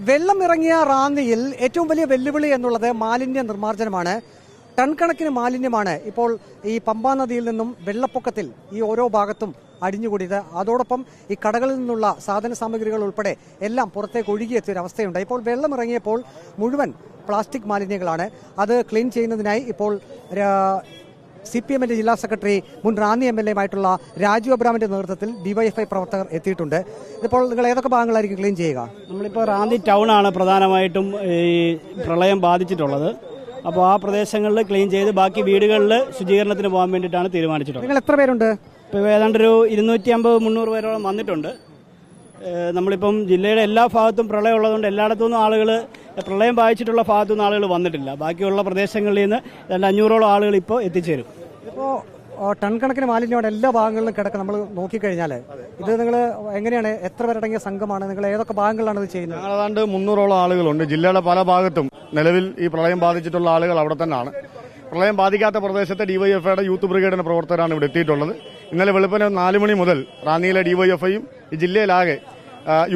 വെള്ളം ഇറങ്ങിയ റാന്നിയിൽ ഏറ്റവും വലിയ വെല്ലുവിളി എന്നുള്ളത് മാലിന്യ നിർമ്മാർജ്ജനമാണ്. ടൺ കണക്കിന് മാലിന്യമാണ് ഇപ്പോൾ ഈ പമ്പാ നദിയിൽ നിന്നും വെള്ളപ്പൊക്കത്തിൽ ഈ ഓരോ ഭാഗത്തും അടിഞ്ഞുകൂടിയത്. അതോടൊപ്പം ഈ കടകളിൽ നിന്നുള്ള സാധന സാമഗ്രികൾ ഉൾപ്പെടെ എല്ലാം പുറത്തേക്ക് ഒഴുകിയെത്തിയ ഒരവസ്ഥയുണ്ട്. ഇപ്പോൾ വെള്ളം ഇറങ്ങിയപ്പോൾ മുഴുവൻ പ്ലാസ്റ്റിക് മാലിന്യങ്ങളാണ്. അത് ക്ലീൻ ചെയ്യുന്നതിനായി ഇപ്പോൾ CPM-ന്റെ ജില്ലാ സെക്രട്ടറി മുൻ റാന്നി MLA-മായിട്ടുള്ള രാജു അബ്രാമിന്റെ നേതൃത്വത്തിൽ DYFI പ്രവർത്തകർ എത്തിയിട്ടുണ്ട്. ഇപ്പോൾ നിങ്ങൾ ഏതൊക്കെ ഭാഗങ്ങളായിരിക്കും ക്ലീൻ ചെയ്യുക? നമ്മളിപ്പോൾ റാന്നി ടൗണാണ് പ്രധാനമായിട്ടും ഈ പ്രളയം ബാധിച്ചിട്ടുള്ളത്. അപ്പോൾ ആ പ്രദേശങ്ങളിൽ ക്ലീൻ ചെയ്ത് ബാക്കി വീടുകളിൽ ശുചീകരണത്തിന് പോകാൻ വേണ്ടിയിട്ടാണ് തീരുമാനിച്ചിട്ടുള്ളത്. നിങ്ങൾ എത്ര പേരുണ്ട്? ഇപ്പോൾ ഏതാണ്ട് ഒരു 250-300 പേരോളം വന്നിട്ടുണ്ട്. നമ്മളിപ്പം ജില്ലയുടെ എല്ലാ ഭാഗത്തും പ്രളയം ഉള്ളതുകൊണ്ട് എല്ലായിടത്തുനിന്നും ആളുകൾ പ്രളയം ബാധിച്ചിട്ടുള്ള ഭാഗത്തുനിന്ന് ആളുകൾ വന്നിട്ടില്ല. ബാക്കിയുള്ള പ്രദേശങ്ങളിൽ നിന്ന് 500ഓളം ആളുകൾ ഇപ്പോൾ എത്തിച്ചേരും. ഇപ്പോൾ ടൺ കണക്കിന് മാലിന്യമാണ് എല്ലാ ഭാഗങ്ങളിലും കിടക്കുക. നമ്മൾ നോക്കിക്കഴിഞ്ഞാൽ ഇത് നിങ്ങൾ എങ്ങനെയാണ്, എത്ര പേരടങ്ങിയ സംഘമാണ്, നിങ്ങൾ ഏതൊക്കെ ഭാഗങ്ങളിലാണ് ഇത് ചെയ്യുന്നത്? ഞങ്ങളതാണ്ട് 300ഓളം ആളുകളുണ്ട്. ജില്ലയുടെ പല ഭാഗത്തും നിലവിൽ ഈ പ്രളയം ബാധിച്ചിട്ടുള്ള ആളുകൾ അവിടെ തന്നെയാണ്. പ്രളയം ബാധിക്കാത്ത പ്രദേശത്തെ DYFIയുടെ യൂത്ത് ബ്രിഗേഡിന്റെ പ്രവർത്തകരാണ് ഇവിടെ എത്തിയിട്ടുള്ളത്. ഇന്നലെ വെളുപ്പിന് 4 മണി മുതൽ റാന്നിയിലെ DYFIയും ഈ ജില്ലയിലാകെ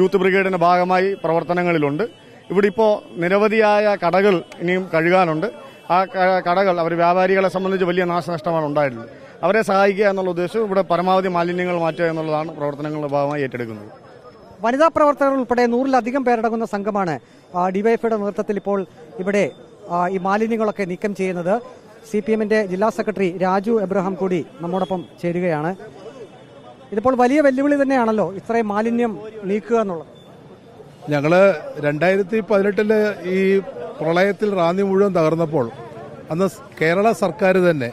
യൂത്ത് ബ്രിഗേഡിന്റെ ഭാഗമായി പ്രവർത്തനങ്ങളിലുണ്ട്. ഇവിടെ ഇപ്പോൾ നിരവധിയായ കടകൾ ഇനിയും കഴുകാനുണ്ട്. ആ കടകൾ അവർ വ്യാപാരികളെ സംബന്ധിച്ച് വലിയ നാശനഷ്ടമാണ് ഉണ്ടായിട്ടുള്ളത്. അവരെ സഹായിക്കുക എന്നുള്ള ഉദ്ദേശം ഇവിടെ പരമാവധി മാലിന്യങ്ങൾ മാറ്റുക എന്നുള്ളതാണ് പ്രവർത്തനങ്ങളുടെ ഭാഗമായി ഏറ്റെടുക്കുന്നത്. വനിതാ പ്രവർത്തകർ ഉൾപ്പെടെ 100-ലധികം പേരടങ്ങുന്ന സംഘമാണ് DYFIയുടെ നേതൃത്വത്തിൽ ഇപ്പോൾ ഇവിടെ ഈ മാലിന്യങ്ങളൊക്കെ നീക്കം ചെയ്യുന്നത്. CPM-ന്റെ ജില്ലാ സെക്രട്ടറി രാജു എബ്രഹാം കൂടി നമ്മോടൊപ്പം ചേരുകയാണ്. ഇതിപ്പോൾ വലിയ വെല്ലുവിളി തന്നെയാണല്ലോ ഇത്രയും മാലിന്യം നീക്കുക എന്നുള്ളത്. ഞങ്ങള് 2018 ഈ പ്രളയത്തിൽ റാന്നി മുഴുവൻ തകർന്നപ്പോൾ അന്ന് കേരള സർക്കാർ തന്നെ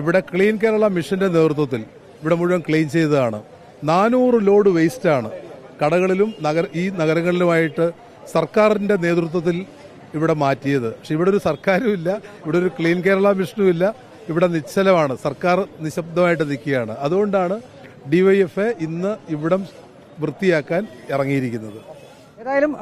ഇവിടെ ക്ലീൻ കേരള മിഷന്റെ നേതൃത്വത്തിൽ ഇവിടെ മുഴുവൻ ക്ലീൻ ചെയ്തതാണ്. 400 ലോഡ് വേസ്റ്റാണ് കടകളിലും ഈ നഗരങ്ങളിലുമായിട്ട് സർക്കാരിന്റെ നേതൃത്വത്തിൽ ഇവിടെ മാറ്റിയത്. പക്ഷെ ഇവിടെ ഒരു സർക്കാരും ഇല്ല, ഇവിടെ ഒരു ക്ലീൻ കേരള മിഷനും ഇല്ല. ഇവിടെ നിശ്ചലമാണ്, സർക്കാർ നിശബ്ദമായിട്ട് നിൽക്കുകയാണ്. അതുകൊണ്ടാണ് DYFI ഇന്ന് ഇവിടം വൃത്തിയാക്കാൻ ഇറങ്ങിയിരിക്കുന്നത്. ഏതായാലും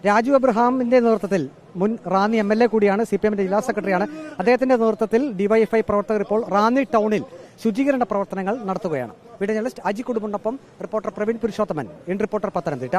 രാജു എബ്രഹാമിന്റെ നേതൃത്വത്തിൽ മുൻ റാന്നി MLA കൂടിയാണ്, CPM-ന്റെ ജില്ലാ സെക്രട്ടറിയാണ്. അദ്ദേഹത്തിന്റെ നേതൃത്വത്തിൽ DYFI പ്രവർത്തകർ ഇപ്പോൾ റാന്നി ടൗണിൽ ശുചീകരണ പ്രവർത്തനങ്ങൾ നടത്തുകയാണ്. വീഡിയോ ജേർണലിസ്റ്റ് അജി കുടുംബിനൊപ്പം reporter Praveen Purushothaman, in reporter Pathanamthitta.